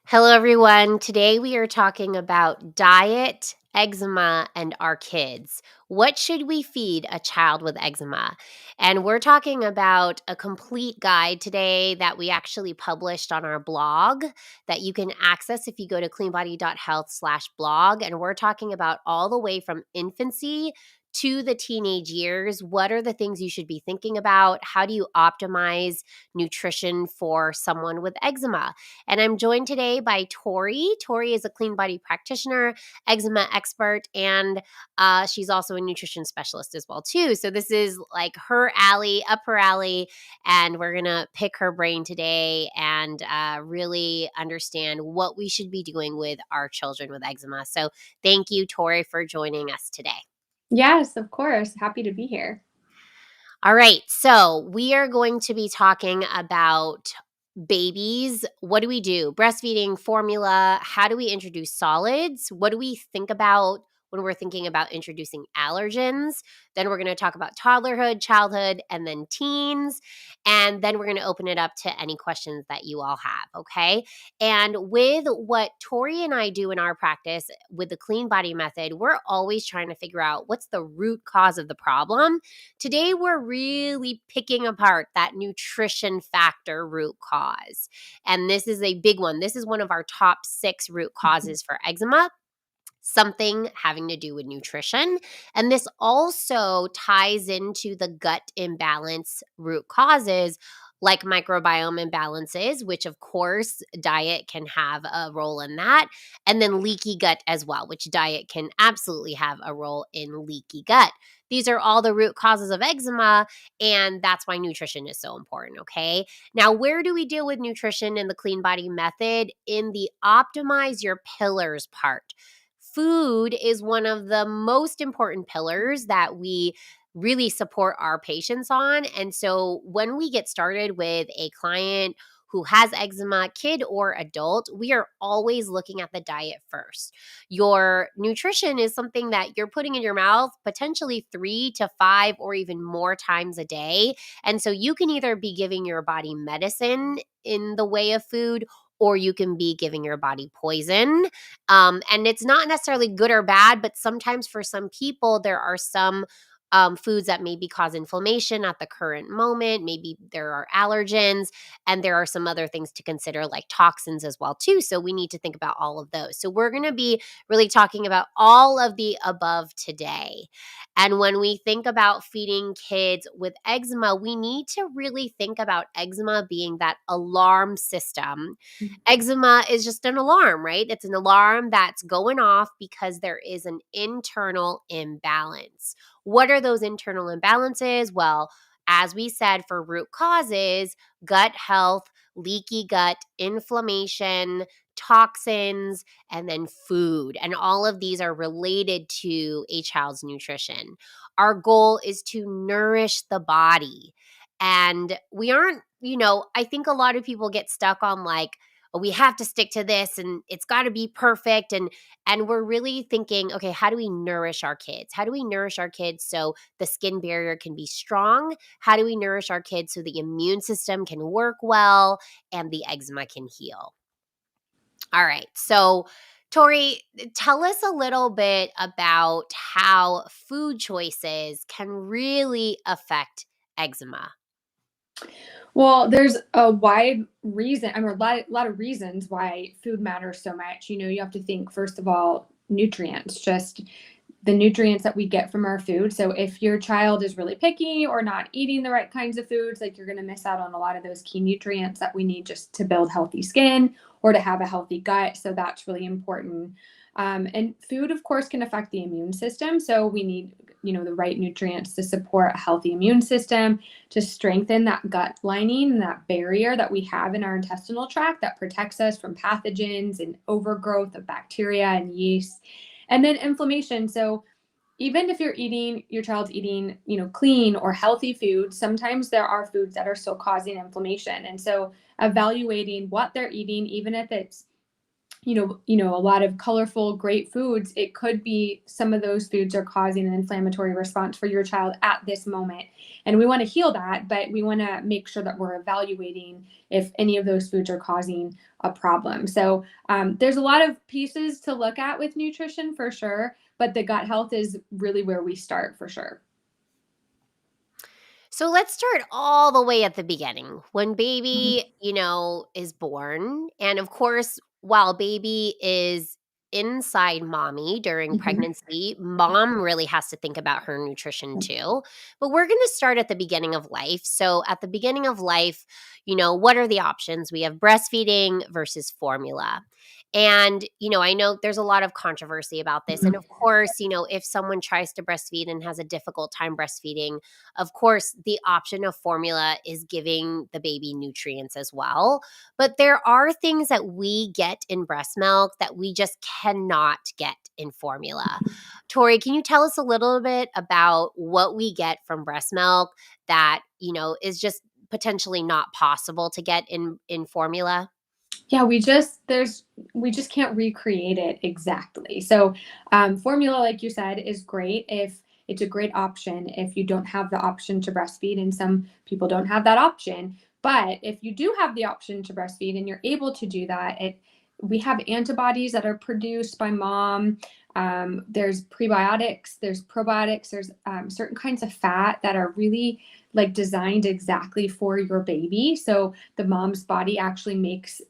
Hello, everyone. Today we are talking about diet, eczema, and our kids. What should we feed a child with eczema? And we're talking about a complete guide today that we actually published on our blog that you can access if you go to cleanbody.health/blog. And we're talking about all the way from infancy to the teenage years. What are the things you should be thinking about? How do you optimize nutrition for someone with eczema? And I'm joined today by Tori. Tori is a clean body practitioner, eczema expert, and she's also a nutrition specialist as well too. So this is like her alley, up her alley, and we're gonna pick her brain today and really understand what we should be doing with our children with eczema. So thank you, Tori, for joining us today. Yes, of course. Happy to be here. All right. So we are going to be talking about babies. What do we do? Breastfeeding, formula. How do we introduce solids? What do we think about when we're thinking about introducing allergens? Then we're going to talk about toddlerhood, childhood, and then teens. And then we're going to open it up to any questions that you all have. Okay. And with what Tori and I do in our practice with the clean body method, we're always trying to figure out what's the root cause of the problem. Today, we're really picking apart that nutrition factor root cause. And this is a big one. This is one of our top 6 root causes for eczema, something having to do with nutrition. And this also ties into the gut imbalance root causes like microbiome imbalances, which of course diet can have a role in that, and then leaky gut as well, which diet can absolutely have a role in leaky gut. These are all the root causes of eczema, and that's why nutrition is so important, okay? Now, where do we deal with nutrition in the clean body method? In the optimize your pillars part. Food is one of the most important pillars that we really support our patients on. And so when we get started with a client who has eczema, kid or adult, we are always looking at the diet first. Your nutrition is something that you're putting in your mouth potentially 3 to 5 or even more times a day. And so you can either be giving your body medicine in the way of food, or you can be giving your body poison. And it's not necessarily good or bad, but sometimes for some people, there are some foods that maybe cause inflammation at the current moment. Maybe there are allergens, and there are some other things to consider, like toxins as well too. So we need to think about all of those. So we're going to be really talking about all of the above today. And when we think about feeding kids with eczema, we need to really think about eczema being that alarm system. Eczema is just an alarm, right? It's an alarm that's going off because there is an internal imbalance. What are those internal imbalances? Well, as we said, for root causes, gut health, leaky gut, inflammation, toxins, and then food. And all of these are related to a child's nutrition. Our goal is to nourish the body. And we aren't, I think a lot of people get stuck on like, "Oh, we have to stick to this and it's got to be perfect." And we're really thinking, okay, how do we nourish our kids? How do we nourish our kids so the skin barrier can be strong? How do we nourish our kids so the immune system can work well and the eczema can heal? All right. So, Tori, tell us a little bit about how food choices can really affect eczema. Well, there's a wide reason, I mean, a lot of reasons why food matters so much. You have to think, first of all, nutrients, just the nutrients that we get from our food. So if your child is really picky or not eating the right kinds of foods, like you're going to miss out on a lot of those key nutrients that we need just to build healthy skin or to have a healthy gut. So that's really important. And food, of course, can affect the immune system. So we need, the right nutrients to support a healthy immune system, to strengthen that gut lining and that barrier that we have in our intestinal tract that protects us from pathogens and overgrowth of bacteria and yeast. And then inflammation. So even if your child's eating, clean or healthy food, sometimes there are foods that are still causing inflammation. And so evaluating what they're eating, even if it's a lot of colorful, great foods, it could be some of those foods are causing an inflammatory response for your child at this moment. And we want to heal that, but we want to make sure that we're evaluating if any of those foods are causing a problem. So there's a lot of pieces to look at with nutrition for sure, but the gut health is really where we start for sure. So let's start all the way at the beginning when Mhm. baby, is born. And of course, while baby is inside mommy during Mhm. pregnancy, mom really has to think about her nutrition too. But we're going to start at the beginning of life. So at the beginning of life, what are the options? We have breastfeeding versus formula. And, I know there's a lot of controversy about this. And Mhm. of course, if someone tries to breastfeed and has a difficult time breastfeeding, of course, the option of formula is giving the baby nutrients as well. But there are things that we get in breast milk that we just cannot get in formula. Tori, can you tell us a little bit about what we get from breast milk that, is just potentially not possible to get in formula? Yeah, we just can't recreate it exactly. So formula, like you said, is great if it's a great option if you don't have the option to breastfeed, and some people don't have that option. But if you do have the option to breastfeed and you're able to do that, we have antibodies that are produced by mom. There's prebiotics, there's probiotics, there's certain kinds of fat that are really like designed exactly for your baby. So the mom's body actually makes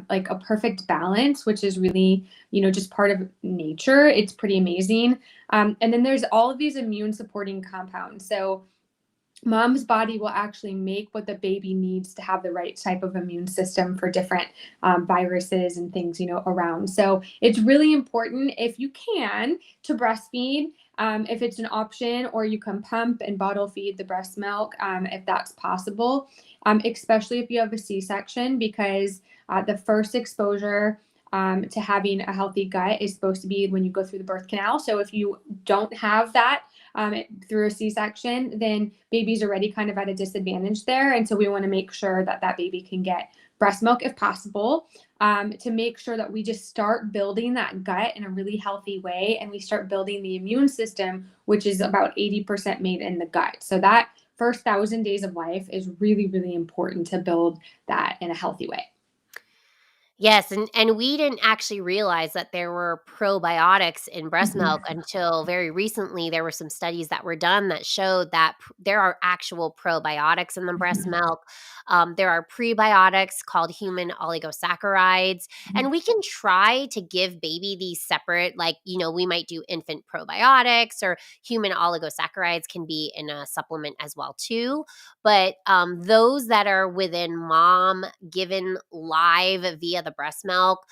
like a perfect balance, which is really, just part of nature. It's pretty amazing. And then there's all of these immune supporting compounds. So mom's body will actually make what the baby needs to have the right type of immune system for different viruses and things around. So it's really important, if you can, to breastfeed, if it's an option, or you can pump and bottle feed the breast milk, if that's possible, especially if you have a c-section, because the first exposure to having a healthy gut is supposed to be when you go through the birth canal. So if you don't have that through a C-section, then baby's already kind of at a disadvantage there. And so we want to make sure that that baby can get breast milk if possible, to make sure that we just start building that gut in a really healthy way. And we start building the immune system, which is about 80% made in the gut. So that first 1,000 days of life is really, really important to build that in a healthy way. Yes, and we didn't actually realize that there were probiotics in breast milk Mhm. until very recently. There were some studies that were done that showed that there are actual probiotics in the breast Mhm. milk. There are prebiotics called human oligosaccharides, and we can try to give baby these separate, like, we might do infant probiotics, or human oligosaccharides can be in a supplement as well too. But those that are within mom given live via the breast milk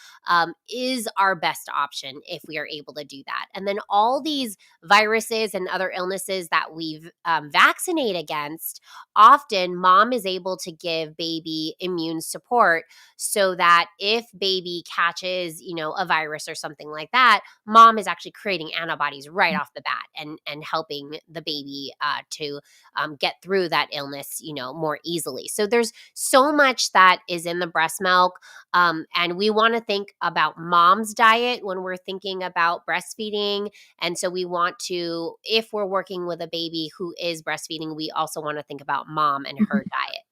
is our best option if we are able to do that. And then all these viruses and other illnesses that we've vaccinate against, often mom is able to give baby immune support so that if baby catches, a virus or something like that, mom is actually creating antibodies right off the bat and helping the baby to get through that illness, more easily. So there's so much that is in the breast milk. And we want to think about mom's diet when we're thinking about breastfeeding. And so we want to, if we're working with a baby who is breastfeeding, we also want to think about mom and her Mhm. diet.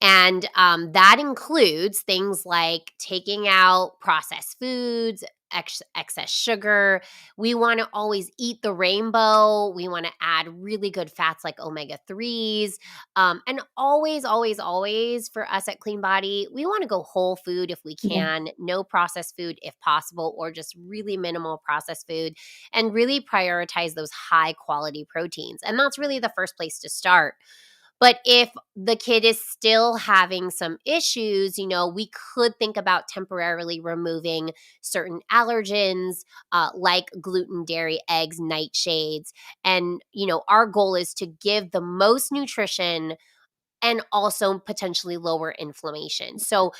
And that includes things like taking out processed foods, excess sugar. We want to always eat the rainbow. We want to add really good fats like omega 3s. And always, always, always for us at Clean Body, we want to go whole food if we Yeah. can, no processed food if possible, or just really minimal processed food, and really prioritize those high quality proteins. And that's really the first place to start. But if the kid is still having some issues, we could think about temporarily removing certain allergens, like gluten, dairy, eggs, nightshades. And, our goal is to give the most nutrition and also potentially lower inflammation. So,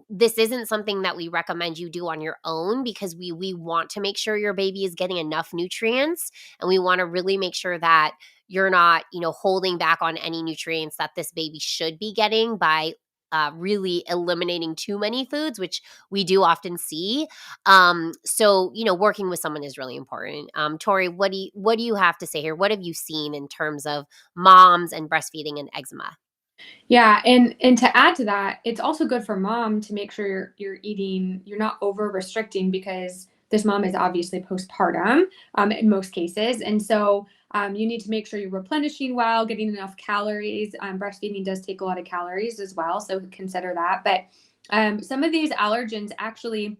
this isn't something that we recommend you do on your own, because we want to make sure your baby is getting enough nutrients, and we want to really make sure that you're not, holding back on any nutrients that this baby should be getting by really eliminating too many foods, which we do often see. So working with someone is really important. Tori, what do you have to say here? What have you seen in terms of moms and breastfeeding and eczema? Yeah, and to add to that, it's also good for mom to make sure you're eating, you're not over restricting because this mom is obviously postpartum in most cases, and so you need to make sure you're replenishing well, getting enough calories. Breastfeeding does take a lot of calories as well, so consider that. But some of these allergens actually,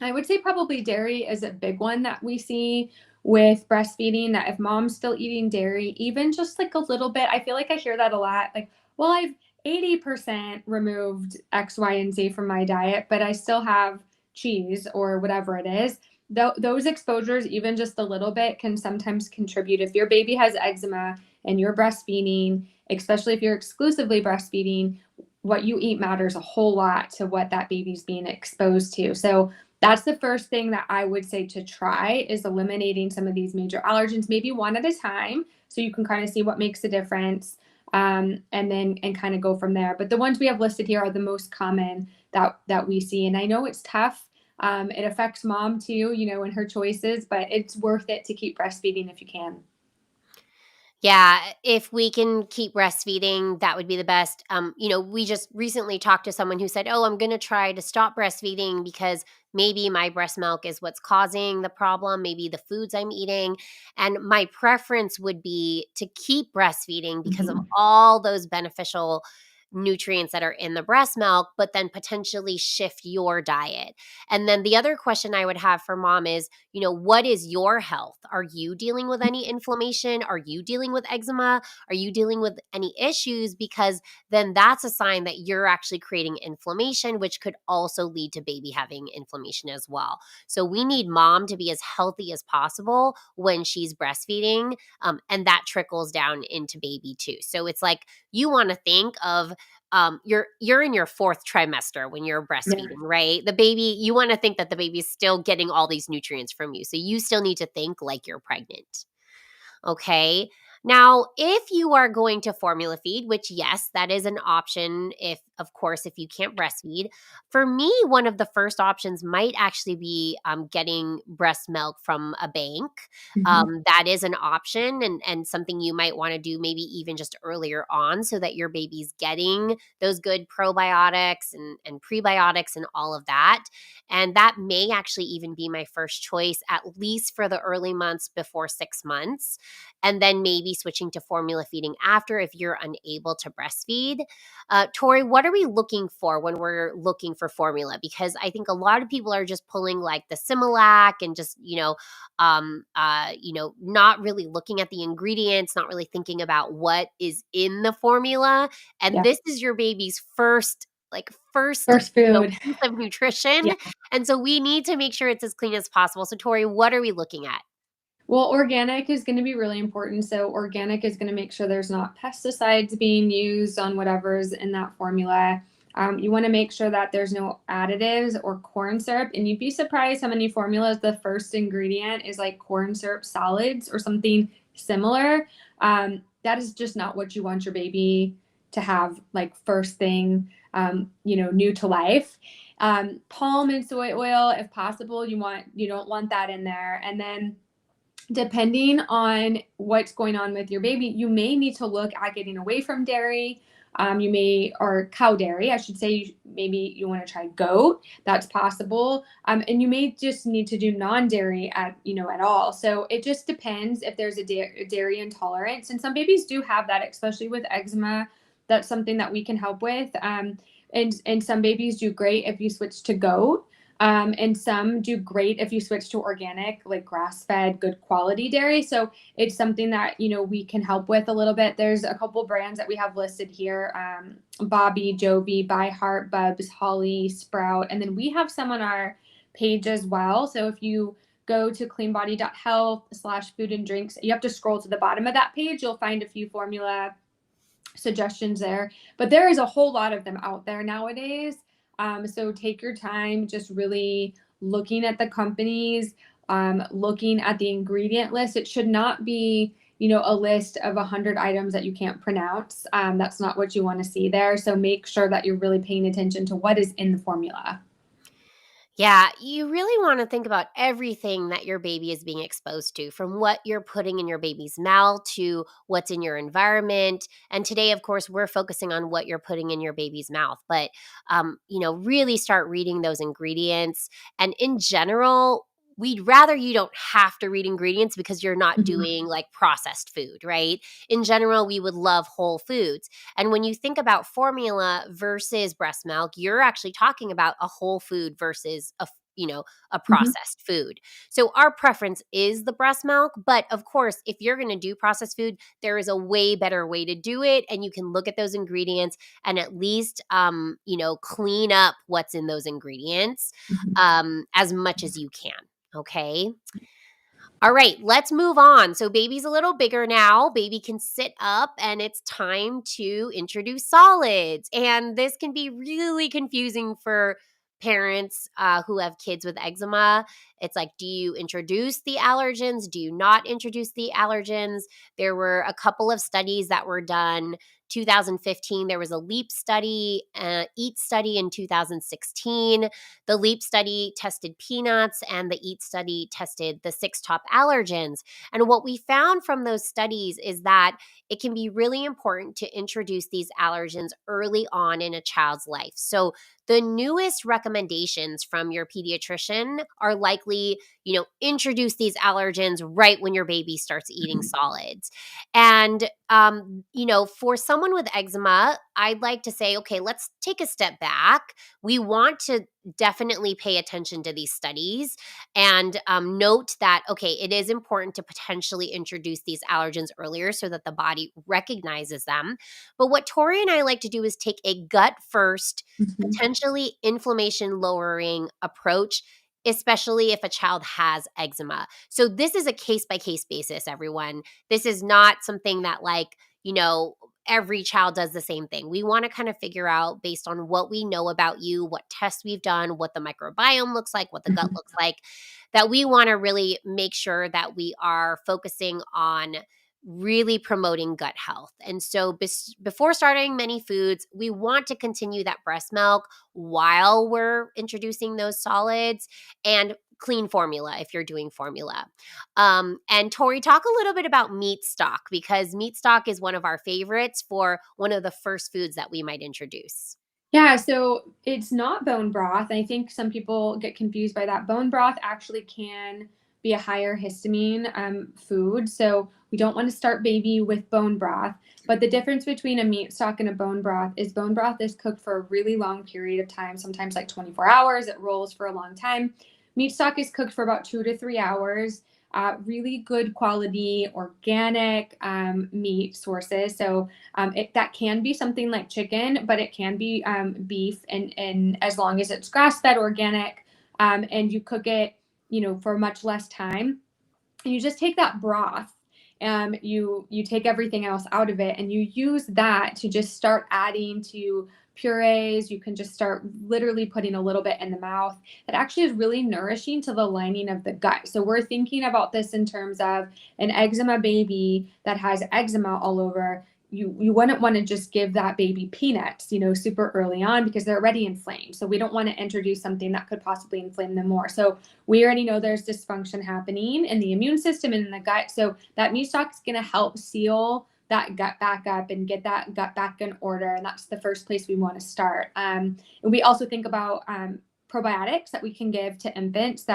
I would say probably dairy is a big one that we see with breastfeeding. That if mom's still eating dairy, even just like a little bit, I feel like I hear that a lot. Like, well, I've 80% removed X, Y, and Z from my diet, but I still have cheese or whatever it is. Those exposures, even just a little bit, can sometimes contribute. If your baby has eczema and you're breastfeeding, especially if you're exclusively breastfeeding, what you eat matters a whole lot to what that baby's being exposed to. So that's the first thing that I would say to try is eliminating some of these major allergens, maybe one at a time, so you can kind of see what makes a difference, and kind of go from there. But the ones we have listed here are the most common that we see, and I know it's tough. It affects mom too, in her choices, but it's worth it to keep breastfeeding if you can. Yeah, if we can keep breastfeeding, that would be the best. We just recently talked to someone who said, "Oh, I'm going to try to stop breastfeeding because maybe my breast milk is what's causing the problem, maybe the foods I'm eating." And my preference would be to keep breastfeeding because of Mhm. all those beneficial nutrients that are in the breast milk, but then potentially shift your diet. And then the other question I would have for mom is, what is your health? Are you dealing with any inflammation? Are you dealing with eczema? Are you dealing with any issues? Because then that's a sign that you're actually creating inflammation, which could also lead to baby having inflammation as well. So we need mom to be as healthy as possible when she's breastfeeding. And that trickles down into baby too. So it's like you want to think of you're in your fourth trimester when you're Yeah. breastfeeding, right? The baby, you want to think that the baby's still getting all these nutrients from you. So you still need to think like you're pregnant. Okay. Now, if you are going to formula feed, which yes, that is an option if of course if you can't breastfeed. For me, one of the first options might actually be getting breast milk from a bank. Mhm. That is an option and something you might want to do maybe even just earlier on so that your baby's getting those good probiotics and prebiotics and all of that. And that may actually even be my first choice, at least for the early months before 6 months, and then maybe switching to formula feeding after if you're unable to breastfeed. Tori, what are we looking for when we're looking for formula? Because I think a lot of people are just pulling like the Similac and just not really looking at the ingredients, not really thinking about what is in the formula. And Yeah. this is your baby's first First food. piece of nutrition, Yeah. and so we need to make sure it's as clean as possible. So, Tori, what are we looking at? Well, organic is going to be really important. So, organic is going to make sure there's not pesticides being used on whatever's in that formula. You want to make sure that there's no additives or corn syrup. And you'd be surprised how many formulas the first ingredient is like corn syrup solids or something similar. That is just not what you want your baby to have, like, first thing, new to life. Palm and soy oil, if possible, you don't want that in there. And then depending on what's going on with your baby, you may need to look at getting away from dairy. Or cow dairy, I should say. Maybe you want to try goat. That's possible. And you may just need to do non-dairy at all. So it just depends if there's a dairy intolerance. And some babies do have that, especially with eczema. That's something that we can help with. And some babies do great if you switch to goat. And some do great if you switch to organic, like grass-fed, good quality dairy. So it's something that we can help with a little bit. There's a couple brands that we have listed here: Bobby, Jovi, By Heart, Bubs, Holly, Sprout, and then we have some on our page as well. So if you go to cleanbody.health/food and drinks, you have to scroll to the bottom of that page. You'll find a few formula suggestions there, but there is a whole lot of them out there nowadays. So take your time, just really looking at the companies, looking at the ingredient list. It should not be a list of 100 items that you can't pronounce. That's not what you want to see there. So make sure that you're really paying attention to what is in the formula. Yeah, you really want to think about everything that your baby is being exposed to, from what you're putting in your baby's mouth to what's in your environment. And today, of course, we're focusing on what you're putting in your baby's mouth. But, really start reading those ingredients. And in general, we'd rather you don't have to read ingredients because you're not Mhm. doing like processed food, right? In general, we would love whole foods. And when you think about formula versus breast milk, you're actually talking about a whole food versus a Mhm. processed food. So our preference is the breast milk, but of course, if you're going to do processed food, there is a way better way to do it, and you can look at those ingredients and at least clean up what's in those ingredients Mhm. as much as you can. Okay. All right, let's move on. So, baby's a little bigger now. Baby can sit up, and it's time to introduce solids. And this can be really confusing for parents who have kids with eczema. It's like, do you introduce the allergens? Do you not introduce the allergens? There were a couple of studies that were done. 2015, there was a LEAP study, EAT study in 2016. The LEAP study tested peanuts, and the EAT study tested the six top allergens. And what we found from those studies is that it can be really important to introduce these allergens early on in a child's life. So, the newest recommendations from your pediatrician are likely, introduce these allergens right when your baby starts eating Mhm. solids. And, for someone with eczema, I'd like to say, okay, let's take a step back. We want to definitely pay attention to these studies and note that, okay, it is important to potentially introduce these allergens earlier so that the body recognizes them. But what Tori and I like to do is take a gut first, Mhm. potentially inflammation lowering approach, especially if a child has eczema. So this is a case by case basis, everyone. This is not something that, like, every child does the same thing. We want to kind of figure out, based on what we know about you, what tests we've done, what the microbiome looks like, what the gut Mhm. looks like, that we want to really make sure that we are focusing on really promoting gut health. And so before starting many foods, we want to continue that breast milk while we're introducing those solids, and clean formula if you're doing formula. And Tori, talk a little bit about meat stock, because meat stock is one of our favorites for one of the first foods that we might introduce. Yeah, so it's not bone broth. I think some people get confused by that. Bone broth actually can be a higher histamine food. So we don't want to start baby with bone broth. But the difference between a meat stock and a bone broth is cooked for a really long period of time, sometimes like 24 hours. It rolls for a long time. Meat stock is cooked for about 2 to 3 hours. Really good quality organic meat sources. So that can be something like chicken, but it can be beef, and as long as it's grass fed, organic, and you cook it, for much less time, and you just take that broth. You take everything else out of it, and you use that to just start adding to purees. You can just start literally putting a little bit in the mouth. It actually is really nourishing to the lining of the gut. So we're thinking about this in terms of an eczema baby that has eczema all over. You wouldn't want to just give that baby peanuts, super early on, because they're already inflamed. So we don't want to introduce something that could possibly inflame them more. So we already know there's dysfunction happening in the immune system and in the gut. So that meat stock is going to help seal that gut back up and get that gut back in order. And that's the first place we want to start. And we also think about probiotics that we can give to infants.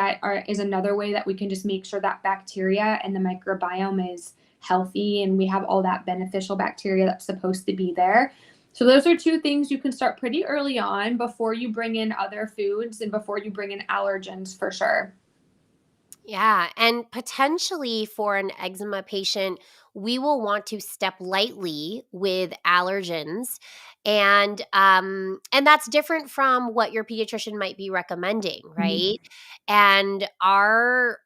Is another way that we can just make sure that bacteria and the microbiome is healthy, and we have all that beneficial bacteria that's supposed to be there. So those are two things you can start pretty early on before you bring in other foods and before you bring in allergens for sure. Yeah, and potentially for an eczema patient, we will want to step lightly with allergens, and that's different from what your pediatrician might be recommending, Mhm. right? And our,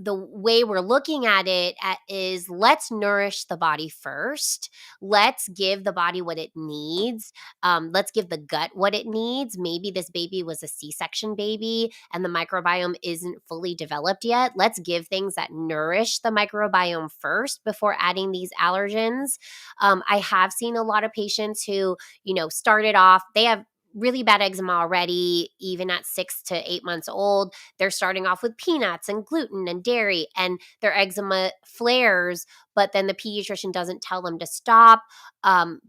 the way we're looking at it is let's nourish the body first. Let's give the body what it needs. Let's give the gut what it needs. Maybe this baby was a C-section baby and the microbiome isn't fully developed yet. Let's give things that nourish the microbiome first before adding these allergens. I have seen a lot of patients who, started off, they have really bad eczema already, even at 6 to 8 months old. They're starting off with peanuts and gluten and dairy, and their eczema flares. But then the pediatrician doesn't tell them to stop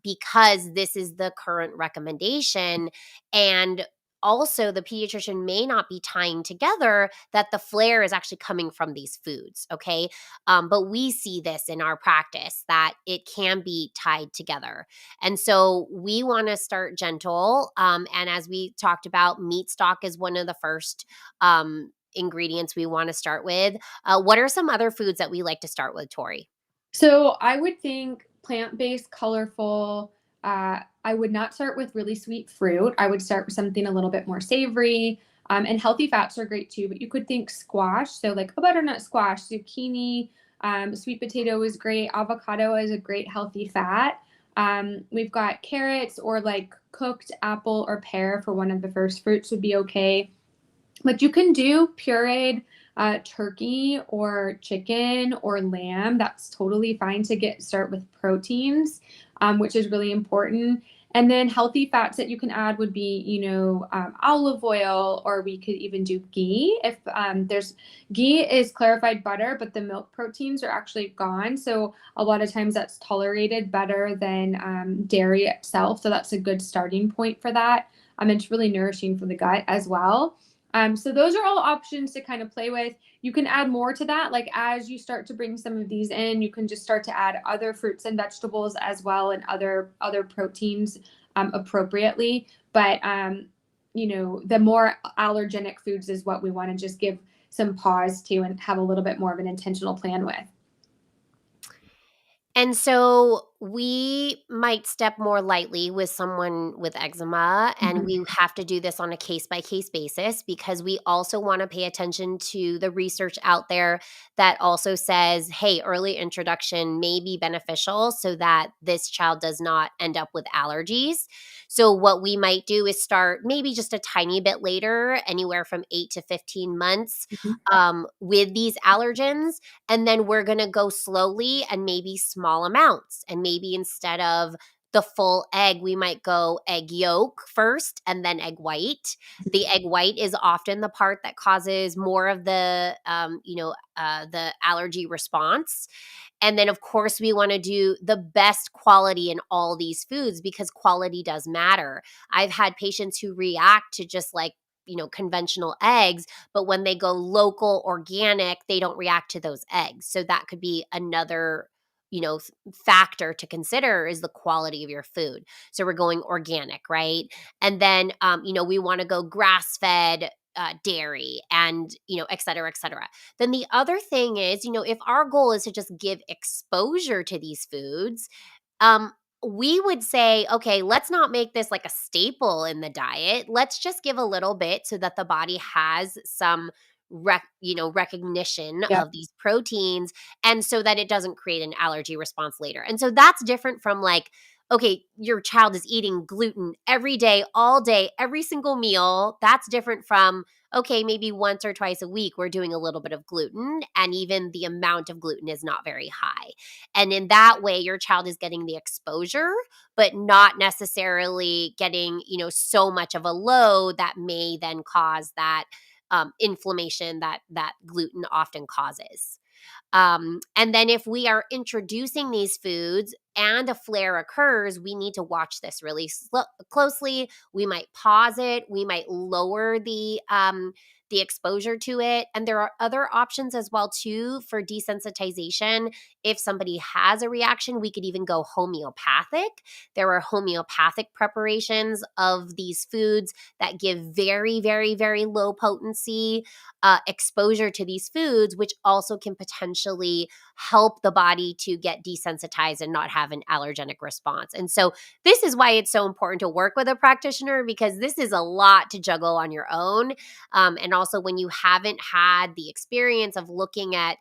because this is the current recommendation. And also, the pediatrician may not be tying together that the flare is actually coming from these foods. Okay. But we see this in our practice that it can be tied together. And so we want to start gentle. And as we talked about, meat stock is one of the first ingredients we want to start with. What are some other foods that we like to start with, Tori? So I would think plant-based, colorful. I would not start with really sweet fruit. I would start with something a little bit more savory. And healthy fats are great too, but you could think squash. So like a butternut squash, zucchini, sweet potato is great. Avocado is a great healthy fat. We've got carrots or like cooked apple or pear for one of the first fruits would be okay. But you can do pureed turkey or chicken or lamb. That's totally fine to start with proteins, which is really important. And then healthy fats that you can add would be, olive oil, or we could even do ghee. If there's ghee is clarified butter, but the milk proteins are actually gone. So a lot of times that's tolerated better than dairy itself. So that's a good starting point for that. It's really nourishing for the gut as well. So those are all options to kind of play with. You can add more to that. Like as you start to bring some of these in, you can just start to add other fruits and vegetables as well, and other proteins appropriately. But the more allergenic foods is what we want to just give some pause to and have a little bit more of an intentional plan with. And so we might step more lightly with someone with eczema, and Mhm. we have to do this on a case by case basis because we also want to pay attention to the research out there that also says, hey, early introduction may be beneficial so that this child does not end up with allergies. So, what we might do is start maybe just a tiny bit later, anywhere from 8 to 15 months, Mhm. with these allergens. And then we're going to go slowly and maybe small amounts. And maybe instead of the full egg, we might go egg yolk first and then egg white. The egg white is often the part that causes more of the allergy response. And then, of course, we want to do the best quality in all these foods because quality does matter. I've had patients who react to just like, conventional eggs, but when they go local organic, they don't react to those eggs. So that could be another, factor to consider is the quality of your food. So we're going organic, right? And then, we want to go grass fed. Dairy and et cetera, et cetera. Then the other thing is, if our goal is to just give exposure to these foods, um, we would say, okay, let's not make this like a staple in the diet. Let's just give a little bit so that the body has some recognition Yep. of these proteins, and so that it doesn't create an allergy response later. And so that's different from like, okay, your child is eating gluten every day, all day, every single meal. That's different from, okay, maybe once or twice a week, we're doing a little bit of gluten, and even the amount of gluten is not very high. And in that way, your child is getting the exposure, but not necessarily getting, so much of a load that may then cause that inflammation that gluten often causes. And then if we are introducing these foods and a flare occurs, we need to watch this really closely. We might pause it. We might lower the exposure to it. And there are other options as well too for desensitization. If somebody has a reaction, we could even go homeopathic. There are homeopathic preparations of these foods that give very, very, very low potency exposure to these foods, which also can potentially help the body to get desensitized and not have have an allergenic response. And so this is why it's so important to work with a practitioner, because this is a lot to juggle on your own. And also when you haven't had the experience of looking at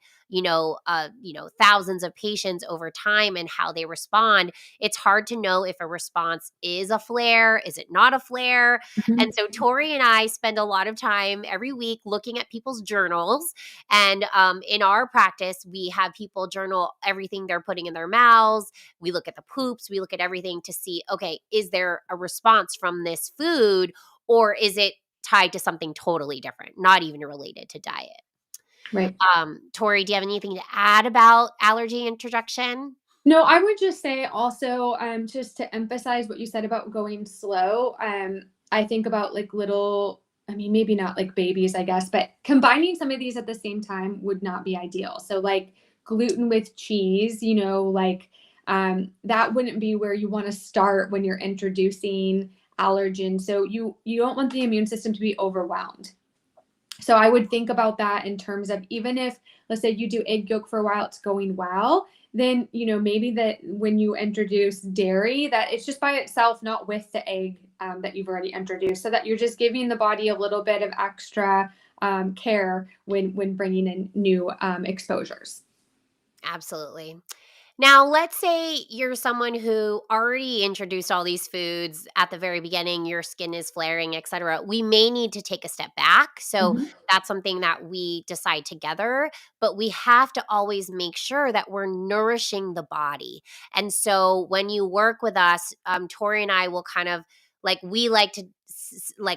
thousands of patients over time and how they respond, it's hard to know if a response is a flare, is it not a flare. Mhm. And so Tori and I spend a lot of time every week looking at people's journals. And in our practice, we have people journal everything they're putting in their mouths. We look at the poops, we look at everything to see, okay, is there a response from this food, or is it tied to something totally different, not even related to diet? Right. Tori, do you have anything to add about allergy introduction? No, I would just say also, just to emphasize what you said about going slow. I think about like little, I mean, maybe not like babies, I guess, but combining some of these at the same time would not be ideal. So, like gluten with cheese, that wouldn't be where you want to start when you're introducing allergens. So you don't want the immune system to be overwhelmed. So I would think about that in terms of, even if, let's say you do egg yolk for a while, it's going well, then, maybe that when you introduce dairy, that it's just by itself, not with the egg that you've already introduced, so that you're just giving the body a little bit of extra care when bringing in new exposures. Absolutely. Now, let's say you're someone who already introduced all these foods at the very beginning, your skin is flaring, etc. We may need to take a step back. So, Mhm. that's something that we decide together, but we have to always make sure that we're nourishing the body. And so, when you work with us, Tori and I will kind of we like to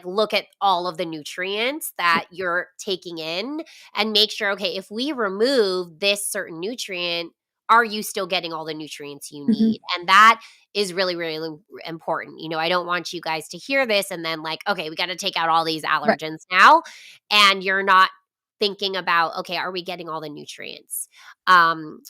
look at all of the nutrients that you're taking in and make sure, okay, if we remove this certain nutrient, are you still getting all the nutrients you Mhm. need? And that is really, really important. I don't want you guys to hear this and then, okay, we got to take out all these Right. allergens now. And you're not thinking about, okay, are we getting all the nutrients? Um,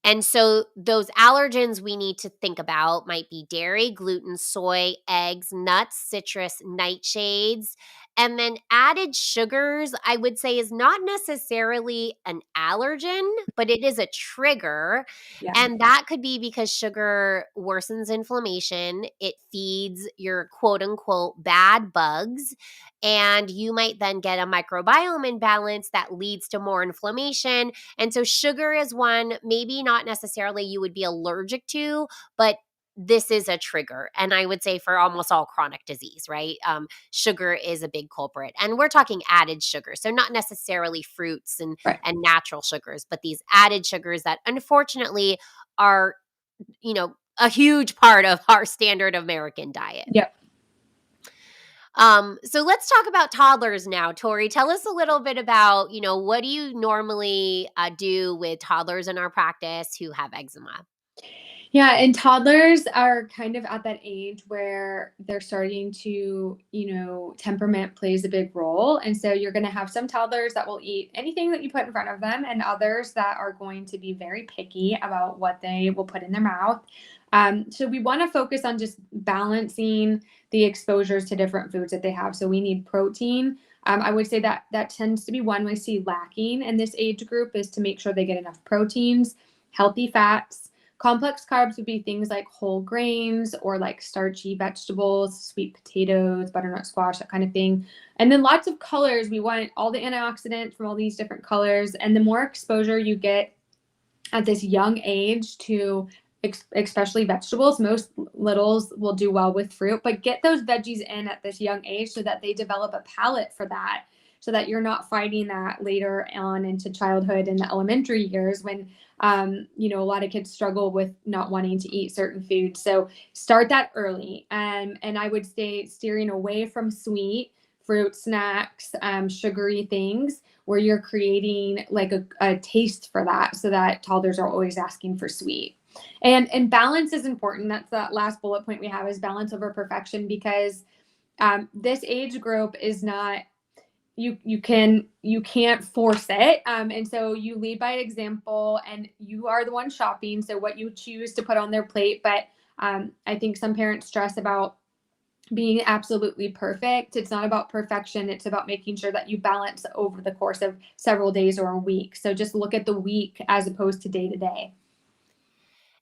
and so those allergens we need to think about might be dairy, gluten, soy, eggs, nuts, citrus, nightshades. And then added sugars, I would say, is not necessarily an allergen, but it is a trigger. Yeah. And that could be because sugar worsens inflammation. It feeds your quote unquote bad bugs. And you might then get a microbiome imbalance that leads to more inflammation. And so sugar is one, maybe not necessarily you would be allergic to, but this is a trigger. And I would say for almost all chronic disease, right? Sugar is a big culprit. And we're talking added sugar. So not necessarily fruits Right. and natural sugars, but these added sugars that unfortunately are, a huge part of our standard American diet. Yep. So let's talk about toddlers now. Tori, tell us a little bit about, what do you normally do with toddlers in our practice who have eczema? Yeah, and toddlers are kind of at that age where they're starting to, temperament plays a big role. And so you're going to have some toddlers that will eat anything that you put in front of them, and others that are going to be very picky about what they will put in their mouth. So we want to focus on just balancing the exposures to different foods that they have. So we need protein. I would say that that tends to be one we see lacking in this age group, is to make sure they get enough proteins, healthy fats. Complex carbs would be things like whole grains or like starchy vegetables, sweet potatoes, butternut squash, that kind of thing. And then lots of colors. We want all the antioxidants from all these different colors. And the more exposure you get at this young age to especially vegetables, most littles will do well with fruit, but get those veggies in at this young age so that they develop a palate for that, so that you're not fighting that later on into childhood and the elementary years when a lot of kids struggle with not wanting to eat certain foods. So start that early. And I would say steering away from sweet fruit snacks, sugary things, where you're creating like a taste for that, so that toddlers are always asking for sweet. And balance is important. That's that last bullet point we have, is balance over perfection, because this age group is not, you can't force it, and so you lead by example, and you are the one shopping, so what you choose to put on their plate. But I think some parents stress about being absolutely perfect. It's not about perfection. It's about making sure that you balance over the course of several days or a week. So just look at the week as opposed to day to day.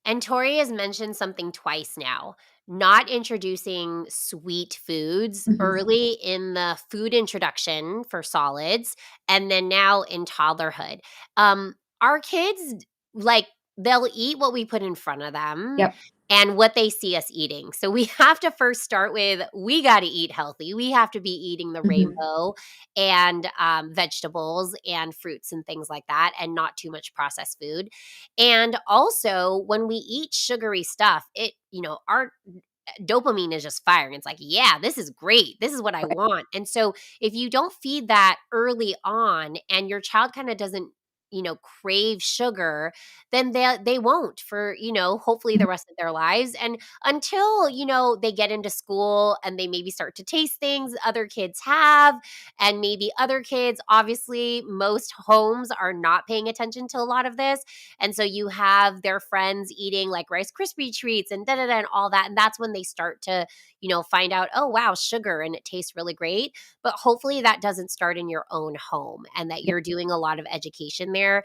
And Tori has mentioned something twice now, not introducing sweet foods Mhm. early in the food introduction for solids, and then now in toddlerhood. Our kids, like, they'll eat what we put in front of them Yep. and what they see us eating. So we have to first start with we got to eat healthy. We have to be eating the Mhm. rainbow and vegetables and fruits and things like that, and not too much processed food. And also, when we eat sugary stuff, our dopamine is just firing. It's like, yeah, this is great. This is what I Right. want. And so, if you don't feed that early on and your child kind of doesn't, crave sugar, then they won't for, hopefully Mhm. the rest of their lives. And until, they get into school and they maybe start to taste things other kids have, and maybe other kids, obviously, most homes are not paying attention to a lot of this, and so you have their friends eating like Rice Krispie treats and da da da and all that. And that's when they start to, find out, oh, wow, sugar and it tastes really great. But hopefully that doesn't start in your own home and that Yep. you're doing a lot of education there,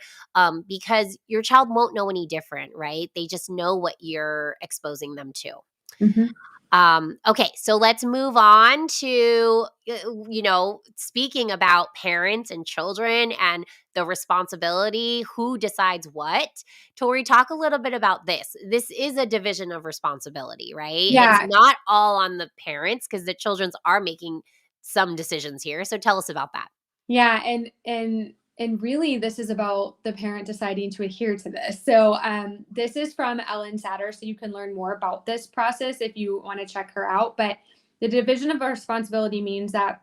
because your child won't know any different, right? They just know what you're exposing them to. Mhm. Okay, so let's move on to, speaking about parents and children and the responsibility, who decides what. Tori, talk a little bit about this. This is a division of responsibility, right? It's Yeah. not all on the parents because the children's are making some decisions here. So tell us about that. Yeah, and really this is about the parent deciding to adhere to this. So this is from Ellen Satter, so you can learn more about this process if you want to check her out. But the division of responsibility means that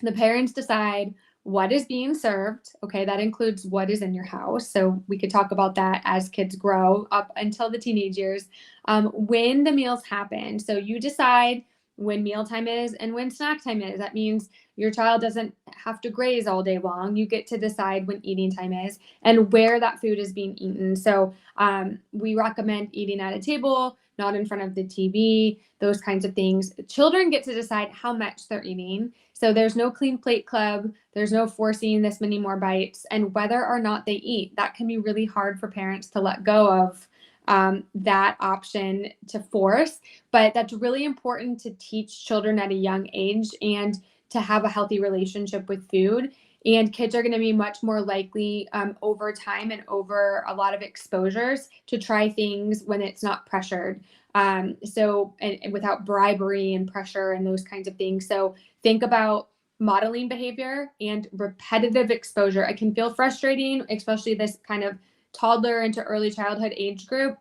the parents decide what is being served. Okay, that includes what is in your house. So we could talk about that as kids grow up until the teenage years. When the meals happen. So you decide when mealtime is and when snack time is. That means your child doesn't have to graze all day long. You get to decide when eating time is and where that food is being eaten. So we recommend eating at a table, not in front of the TV, those kinds of things. Children get to decide how much they're eating. So there's no clean plate club, there's no forcing this many more bites, and whether or not they eat. That can be really hard for parents to let go of that option to force. But that's really important to teach children at a young age and to have a healthy relationship with food. And kids are going to be much more likely over time and over a lot of exposures to try things when it's not pressured. And without bribery and pressure and those kinds of things. So think about modeling behavior and repetitive exposure. It can feel frustrating, especially this kind of toddler into early childhood age group.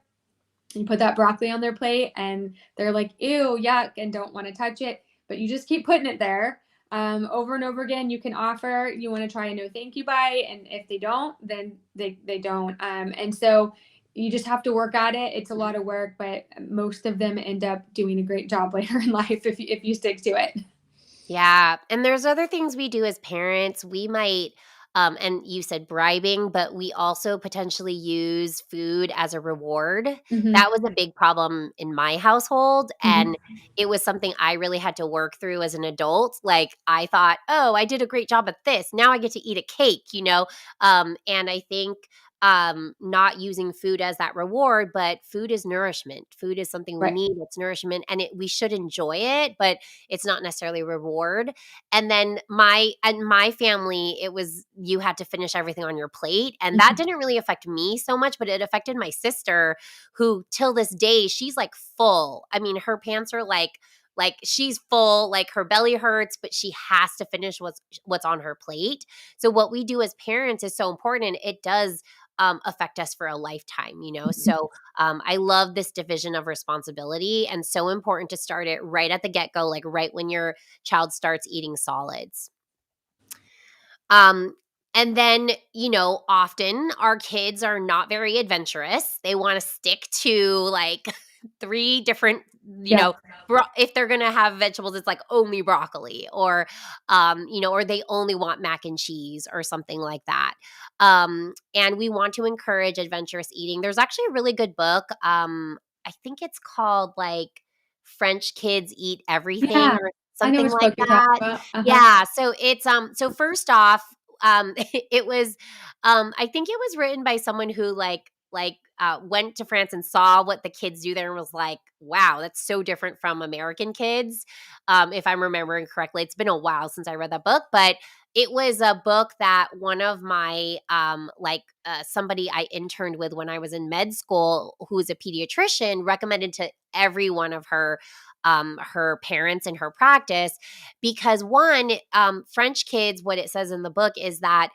You put that broccoli on their plate and they're like, ew, yuck, and don't want to touch it. But you just keep putting it there over and over again. You can offer, you want to try a no thank you bite. And if they don't, then they don't. And so you just have to work at it. It's a lot of work, but most of them end up doing a great job later in life if you stick to it. Yeah, and there's other things we do as parents. We might, and you said bribing, but we also potentially use food as a reward. Hmm. That was a big problem in my household, and Hmm. it was something I really had to work through as an adult. Like, I thought, oh, I did a great job at this. Now I get to eat a cake. And I think not using food as that reward, but food is nourishment. Food is something we Right. need. It's nourishment, and we should enjoy it, but it's not necessarily a reward. And then my family, it was you had to finish everything on your plate, and that Mhm. didn't really affect me so much, but it affected my sister, who till this day she's like full. I mean, her pants are like she's full, like her belly hurts, but she has to finish what's on her plate. So what we do as parents is so important. It does affect us for a lifetime. Mhm. So I love this division of responsibility, and so important to start it right at the get go, like right when your child starts eating solids. Um, and then, often our kids are not very adventurous. They want to stick to like three different, Yep. if they're going to have vegetables, it's like only broccoli, or they only want mac and cheese or something like that. And we want to encourage adventurous eating. There's actually a really good book. I think it's called like French Kids Eat Everything Yeah. or I know something which like book you're talking that. about. Uh-huh. Yeah, so it's so first off, it was I think it was written by someone who like went to France and saw what the kids do there and was like, wow, that's so different from American kids. If I'm remembering correctly, it's been a while since I read that book, but it was a book that one of my somebody I interned with when I was in med school, who is a pediatrician, recommended to every one of her parents in her practice, because one, French kids, what it says in the book is that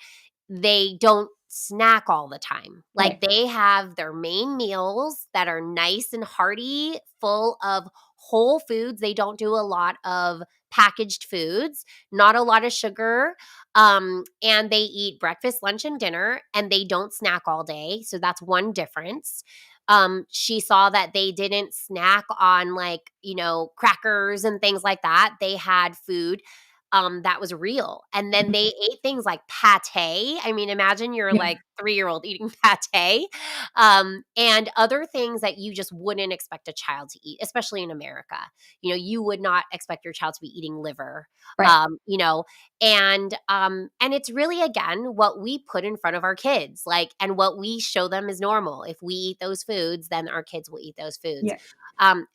they don't snack all the time. Like, Right. they have their main meals that are nice and hearty, full of whole foods. They don't do a lot of packaged foods, not a lot of sugar. And they eat breakfast, lunch, and dinner, and they don't snack all day. So that's one difference. She saw that they didn't snack on, like, crackers and things like that. They had food that was real. And then they ate things like pate. I mean, imagine you're Yeah. like 3-year-old eating pate, and other things that you just wouldn't expect a child to eat, especially in America. You would not expect your child to be eating liver, Right. um, you know, and it's really, again, what we put in front of our kids, like, and what we show them is normal. If we eat those foods, then our kids will eat those foods. Yeah.